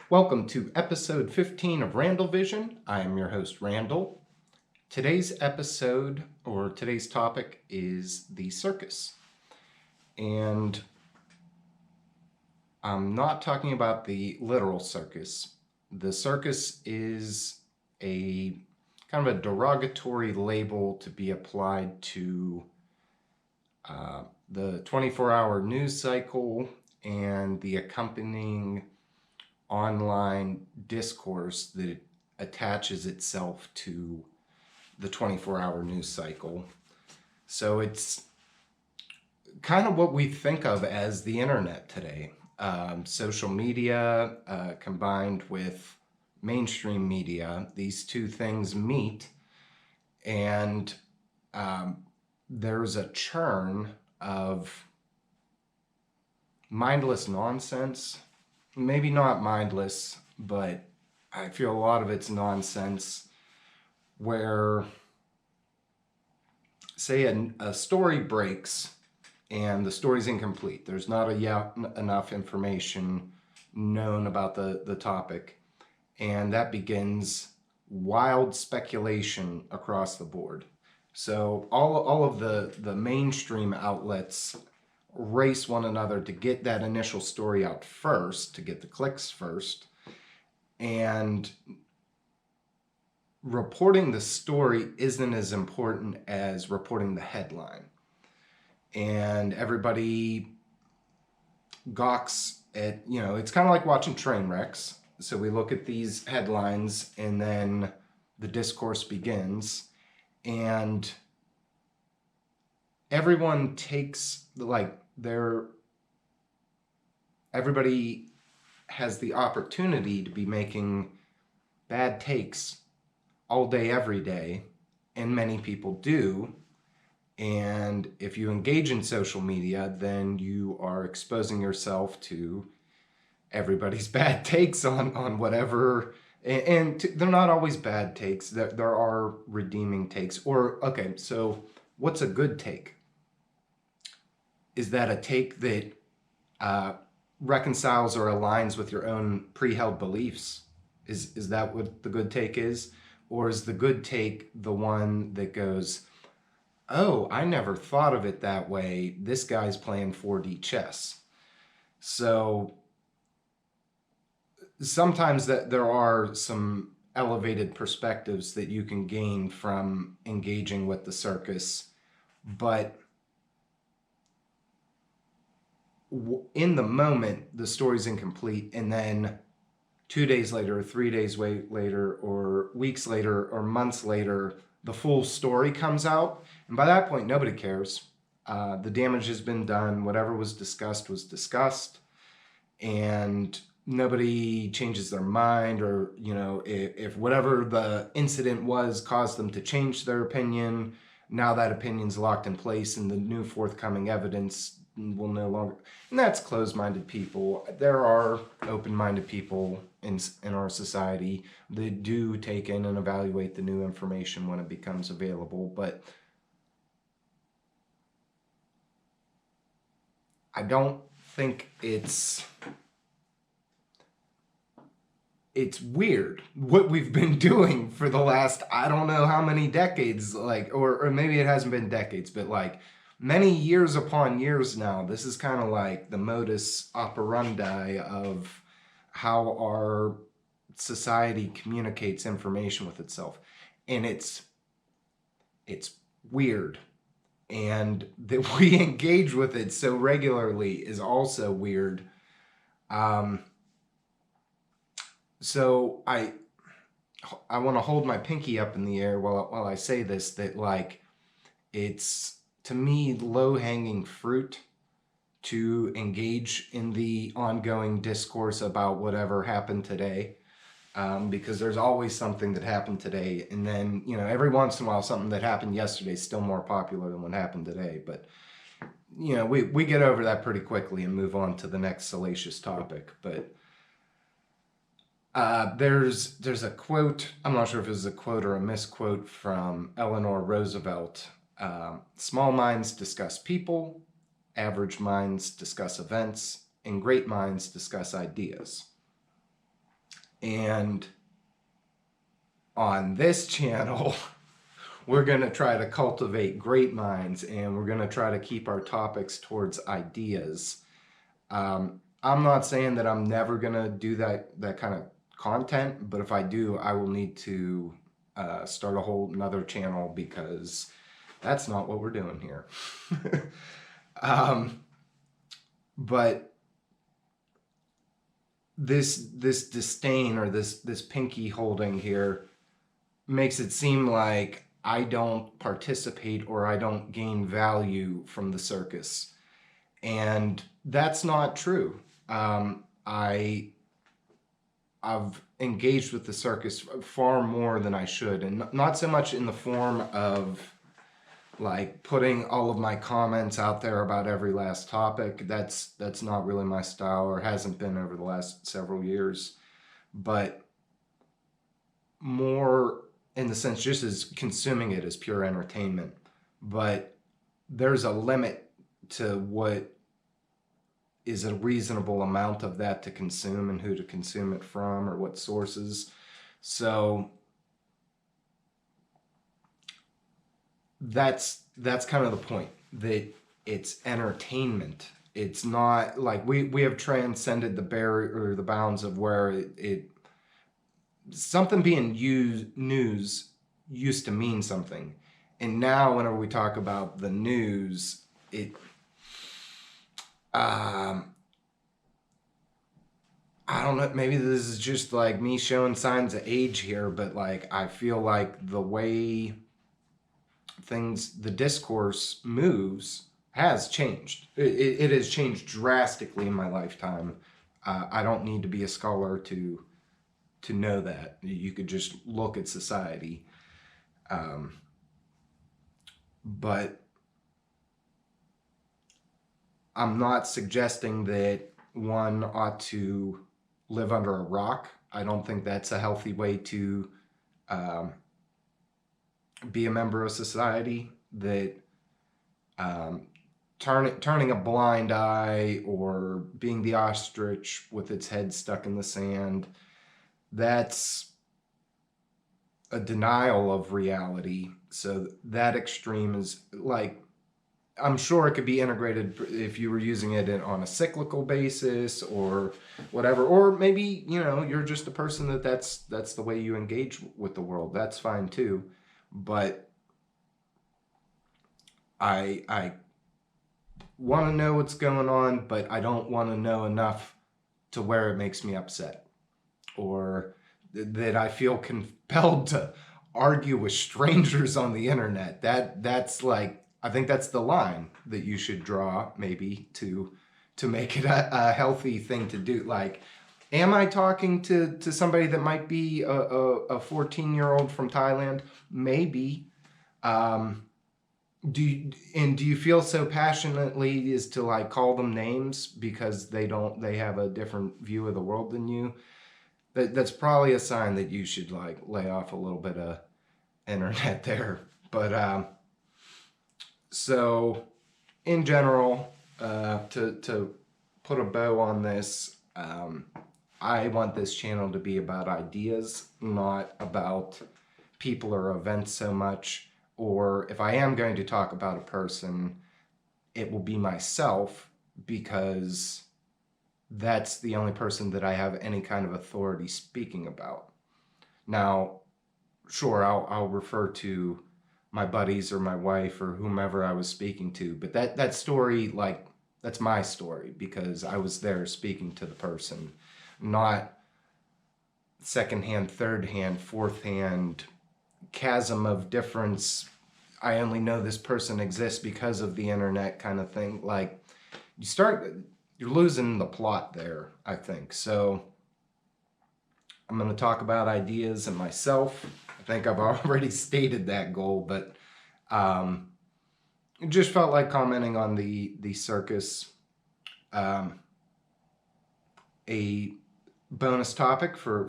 Welcome to episode 15 of Randall Vision. I am your host, Randall. Today's episode, or today's topic, is the circus. And I'm not talking about the literal circus. The circus is a kind of a derogatory label to be applied to the 24-hour news cycle and the accompanying online discourse that attaches itself to the 24-hour news cycle. So it's kind of what we think of as the internet today. Social media combined with mainstream media, these two things meet, and there's a churn of mindless nonsense. Maybe not mindless, but I feel a lot of it's nonsense where, say, a story breaks and the story's incomplete. There's not enough information known about the topic, and that begins wild speculation across the board. So all of the mainstream outlets race one another to get that initial story out first, to get the clicks first, and reporting the story isn't as important as reporting the headline. And everybody gawks at, it's kind of like watching train wrecks. So we look at these headlines and then the discourse begins, and everyone takes everybody has the opportunity to be making bad takes all day, every day, and many people do. And if you engage in social media, then you are exposing yourself to everybody's bad takes on whatever. And they're not always bad takes. There are redeeming takes. Or, okay, so what's a good take? Is that a take that reconciles or aligns with your own pre-held beliefs? Is that what the good take is? Or is the good take the one that goes, oh, I never thought of it that way. This guy's playing 4D chess. So sometimes that there are some elevated perspectives that you can gain from engaging with the circus, but in the moment, the story's incomplete, and then 2 days later, or 3 days later, or weeks later, or months later, the full story comes out, and by that point, nobody cares. The damage has been done. Whatever was discussed, and nobody changes their mind, or if whatever the incident was caused them to change their opinion, now that opinion's locked in place, and the new forthcoming evidence will no longer. And that's closed-minded people. There are open-minded people in our society that do take in and evaluate the new information when it becomes available, but I don't think it's weird what we've been doing for the last, I don't know how many decades, or maybe it hasn't been decades, but many years upon years now. This is kind of like the modus operandi of how our society communicates information with itself. And it's weird. And that we engage with it so regularly is also weird. So I want to hold my pinky up in the air while I say this, that it's, to me, low-hanging fruit to engage in the ongoing discourse about whatever happened today, because there's always something that happened today, and then every once in a while something that happened yesterday is still more popular than what happened today. But we get over that pretty quickly and move on to the next salacious topic. But there's a quote. I'm not sure if it was a quote or a misquote from Eleanor Roosevelt. Small minds discuss people, average minds discuss events, and great minds discuss ideas. And on this channel, we're going to try to cultivate great minds, and we're going to try to keep our topics towards ideas. I'm not saying that I'm never going to do that kind of content, but if I do, I will need to start a whole another channel, because that's not what we're doing here. But this disdain, or this pinky holding here, makes it seem like I don't participate or I don't gain value from the circus. And that's not true. I've engaged with the circus far more than I should, and not so much in the form of like putting all of my comments out there about every last topic. That's not really my style, or hasn't been over the last several years, but more in the sense just as consuming it as pure entertainment. But there's a limit to what is a reasonable amount of that to consume, and who to consume it from, or what sources. So that's kind of the point, that it's entertainment. It's not like we have transcended the barrier or the bounds of where it something being news used to mean something, and now whenever we talk about the news, it I don't know, maybe this is just like me showing signs of age here, but like I feel like the way the discourse moves has changed. It has changed drastically in my lifetime. I don't need to be a scholar to know that. You could just look at society. But I'm not suggesting that one ought to live under a rock. I don't think that's a healthy way to be a member of society. That turning a blind eye, or being the ostrich with its head stuck in the sand, that's a denial of reality. So that extreme is like, I'm sure it could be integrated if you were using it on a cyclical basis or whatever, or maybe, you're just a person that's the way you engage with the world. That's fine too. But I want to know what's going on, but I don't want to know enough to where it makes me upset, or that I feel compelled to argue with strangers on the internet. That's like, I think that's the line that you should draw, maybe, to make it a healthy thing to do. Like, am I talking to somebody that might be a 14-year-old from Thailand? Maybe. Do you feel so passionately as to like call them names because they have a different view of the world than you? That's probably a sign that you should like lay off a little bit of internet there. But so in general, to put a bow on this, I want this channel to be about ideas, not about people or events so much. Or if I am going to talk about a person, it will be myself, because that's the only person that I have any kind of authority speaking about. Now, sure, I'll refer to my buddies or my wife or whomever I was speaking to, but that story, like, that's my story, because I was there speaking to the person, not secondhand, third hand, fourth hand, chasm of difference. I only know this person exists because of the internet kind of thing. Like, you're losing the plot there, I think. So I'm going to talk about ideas and myself. I think I've already stated that goal, but it just felt like commenting on the circus. A bonus topic for